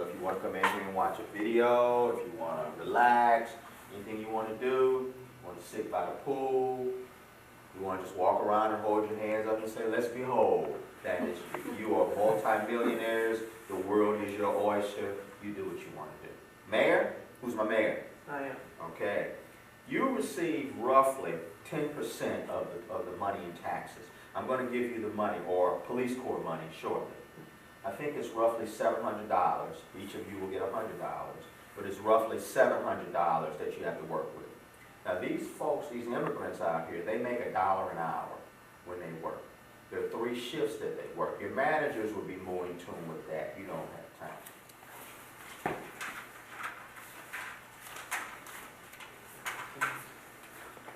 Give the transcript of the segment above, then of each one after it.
So if you want to come in here and watch a video, if you want to relax, anything you want to do, you want to sit by the pool, you want to just walk around and hold your hands up and say, let's behold, that is you. You are multi-millionaires. The world is your oyster. You do what you want to do. Mayor? Who's my mayor? I am. Okay. You receive roughly 10% of the money in taxes. I'm going to give you the money, or police corps money, shortly. I think it's roughly $700. Each of you will get $100, but it's roughly $700 that you have to work with. Now these folks, these immigrants out here, they make $1 an hour when they work. There are 3 shifts that they work. Your managers will be more in tune with that. You don't have time.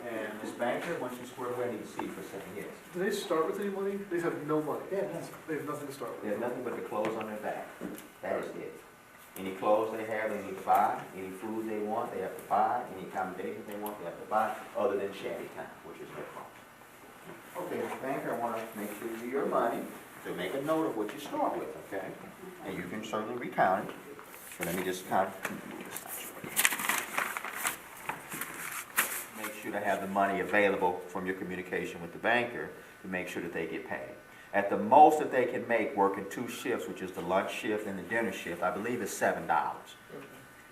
And Ms. Banker, once you square away, I need to see you for a second. Yes. Do they start with any money? They have no money. Yeah, nothing. They have nothing to start They with. have nothing but the clothes on their back. That is it. Any clothes they have, they need to buy. Any food they want, they have to buy. Any accommodations they want, they have to buy, other than shanty time, which is their problem. Okay, Ms. Banker, I want to make sure you do your money. So make a note of what you start with, okay? And you can certainly recount it. So let me just count. Make sure to have the money available from your communication with the banker to make sure that they get paid. At the most that they can make working 2 shifts, which is the lunch shift and the dinner shift, I believe is $7.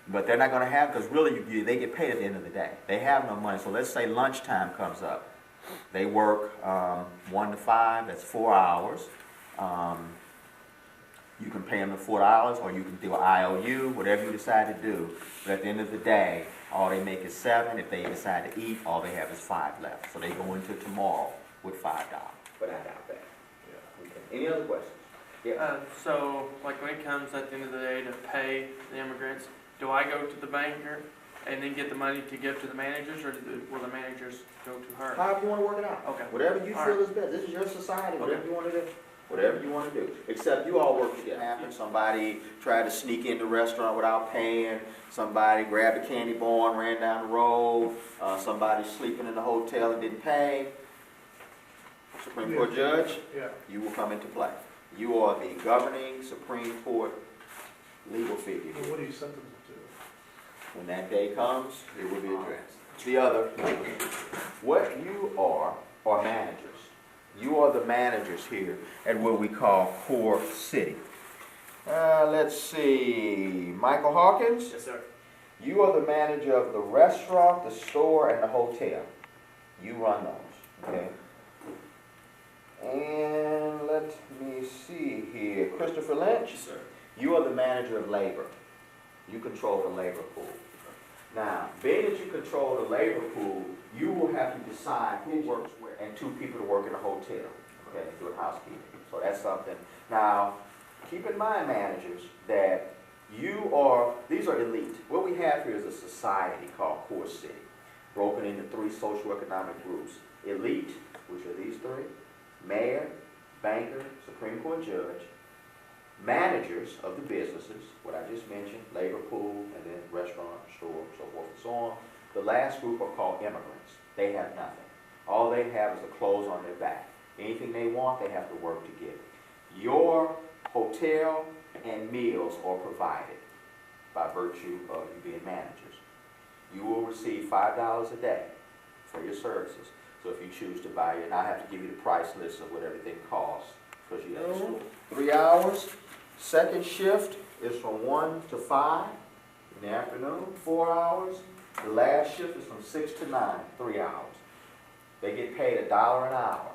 But they're not going to have, because really they get paid at the end of the day. They have no money. So let's say lunchtime comes up. They work 1 to 5, that's 4 hours. You can pay them the $4, or you can do an IOU, whatever you decide to do. But at the end of the day, all they make is 7. If they decide to eat, all they have is 5 left. So they go into tomorrow with $5. But I doubt that. Yeah. Okay. Any other questions? Yeah. So, like when it comes at the end of the day to pay the immigrants, do I go to the banker and then get the money to give to the managers, or will the managers go to her? However you want to work it out. Okay. Whatever you All feel right. is best. This is your society. Whatever Okay. you want to do. Whatever you want to do. Except you all work together. Happened. Somebody tried to sneak in the restaurant without paying. Somebody grabbed a candy bar and ran down the road. Somebody sleeping in the hotel and didn't pay. Supreme Court judge, Yeah. you will come into play. You are the governing Supreme Court legal figure Well, here. what do you sentence them to? When that day comes, it will be addressed. The other, what you are managers. You are the managers here at what we call Corps City. Let's see, Michael Hawkins, Yes, sir. you are the manager of the restaurant, the store, and the hotel. You run those, okay? And let me see here, Christopher Lynch, Yes, sir. you are the manager of labor. You control the labor pool. Now, being that you control the labor pool, you will have to decide who works where, and 2 people to work in a hotel, okay, doing housekeeping. So that's something. Now, keep in mind, managers, that these are elite. What we have here is a society called Corps City, broken into 3 socioeconomic groups. Elite, which are these 3, mayor, banker, Supreme Court judge, managers of the businesses, what I just mentioned, labor pool, and then restaurant, store, so forth and so on. The last group are called immigrants. They have nothing. All they have is the clothes on their back. Anything they want, they have to work to get. Your hotel and meals are provided by virtue of you being managers. You will receive $5 a day for your services. So if you choose to buy it, and I have to give you the price list of what everything costs, because you have to store. 3 hours. Second shift is from 1 to 5 in the afternoon, 4 hours. The last shift is from 6 to 9, 3 hours. They get paid $1 an hour.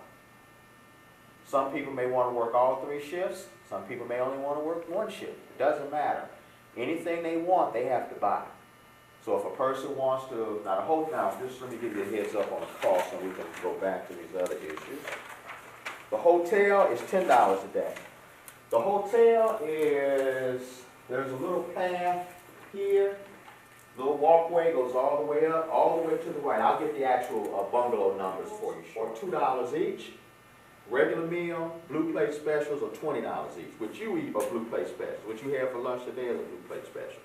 Some people may want to work all 3 shifts. Some people may only want to work 1 shift. It doesn't matter. Anything they want, they have to buy. So if a person wants to, now just let me give you a heads up on the cost and we can go back to these other issues. The hotel is $10 a day. The hotel is, there's a little path here, little walkway goes all the way up, all the way to the right. I'll get the actual bungalow numbers for you. For $2 each. Regular meal, blue plate specials are $20 each. What you eat are blue plate specials. What you have for lunch today is a blue plate special.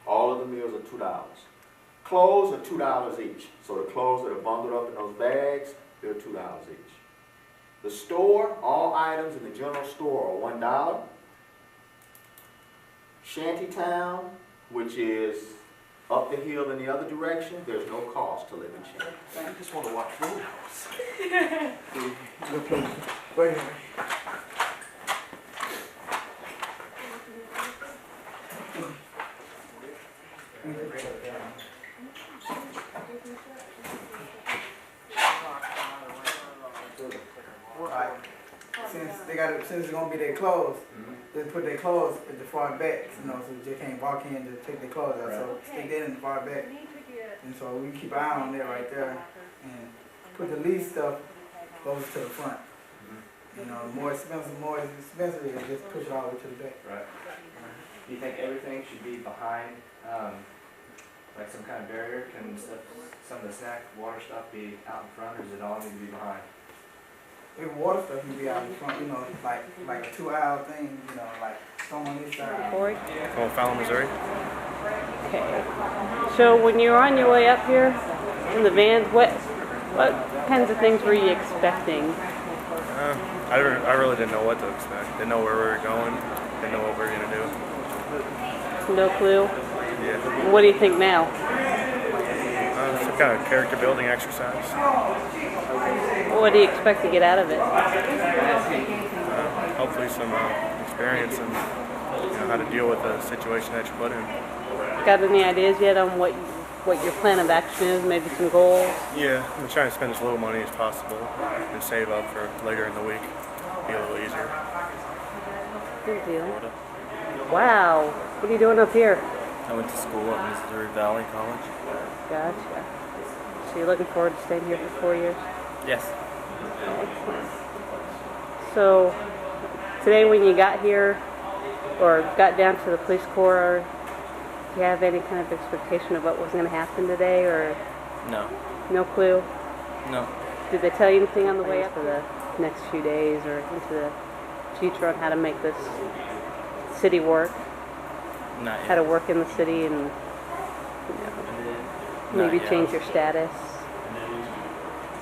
All of the meals are $2. Clothes are $2 each. So the clothes that are bundled up in those bags, they're $2 each. The store, all items in the general store are $1. Shantytown, which is up the hill in the other direction, there's no cost to live in Shanty. I just wanna watch Roadhouse. Wait a minute. Alright, since it's gonna be their clothes, they put their clothes at the far back, you know, so they can't walk in to take their clothes out, so stick that in the far back. And so we keep an eye on that right there, and put the least stuff closer to the front. You know, more expensive, is just push it all the way to the back. Right. Do you think everything should be behind, like some kind of barrier? Can stuff, some of the snack, water stuff be out in front, or does it all need to be behind? If water stuff can be out in front, you know, like a 2-aisle thing, you know, like some on this side. Corey? Oh, Fallon, Missouri? Okay. So when you were on your way up here in the vans, what kinds of things were you expecting? I really didn't know what to expect. Didn't know where we were going. Didn't know what we were going to do. No clue? Yeah. What do you think now? Some kind of character building exercise. What do you expect to get out of it? Hopefully some experience and how to deal with the situation that you're put in. Got any ideas yet on what your plan of action is? Maybe some goals? Yeah, I'm trying to spend as little money as possible and save up for later in the week. Be a little easier. Good deal. Wow. What are you doing up here? I went to school at Missouri Valley College. Gotcha. So you're looking forward to staying here for 4 years? Yes. Excellent. So today when you got here or got down to the police corps, do you have any kind of expectation of what was going to happen today, or No. no clue? No. Did they tell you anything on the way up for the next few days or into the future on how to make this city work? Not How yet. to work in the city and maybe Not yet. change your status?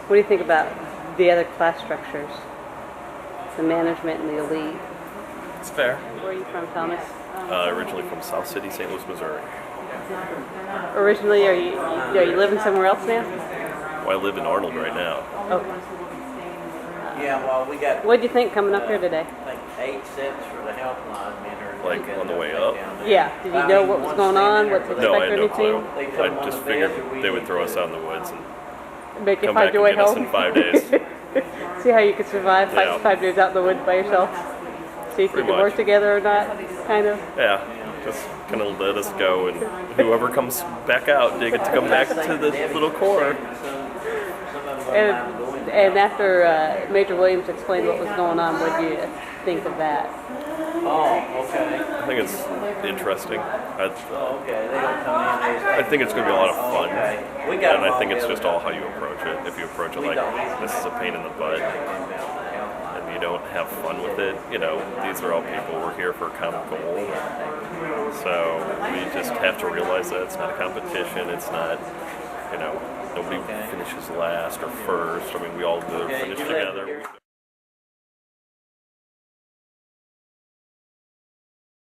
What do you think about the other class structures? The management and the elite? It's fair. Where are you from, Thomas? Originally from South City, St. Louis, Missouri. Originally, are you living somewhere else now? Well, I live in Arnold right now. Okay. Yeah, well, we got, What did you think coming up here today? I think 8 cents for the helpline bidder. Like, on the way up? Yeah. Did you know what was going on? What to expect No, I or had no anything? clue. I just figured they would throw us out in the woods and Make you come find back your and way get us home? in 5 days. See how you could survive Yeah. 5 days out in the woods by yourself? See if you Pretty could work much. together or not, kind of? Yeah, just kind of let us go, and whoever comes back out, they get to come back to the little corps. And after Major Williams explained what was going on, what did you think of that? Oh, okay. I think it's interesting. Okay, they don't come in. I think it's going to be a lot of fun. Okay. We got And I think it's just all how you approach it. If you approach it like, this is a pain in the butt, and you don't have fun with it, these are all people. We're here for a common goal. So we just have to realize that it's not a competition. It's not, nobody finishes last or first. I mean, we all finish together.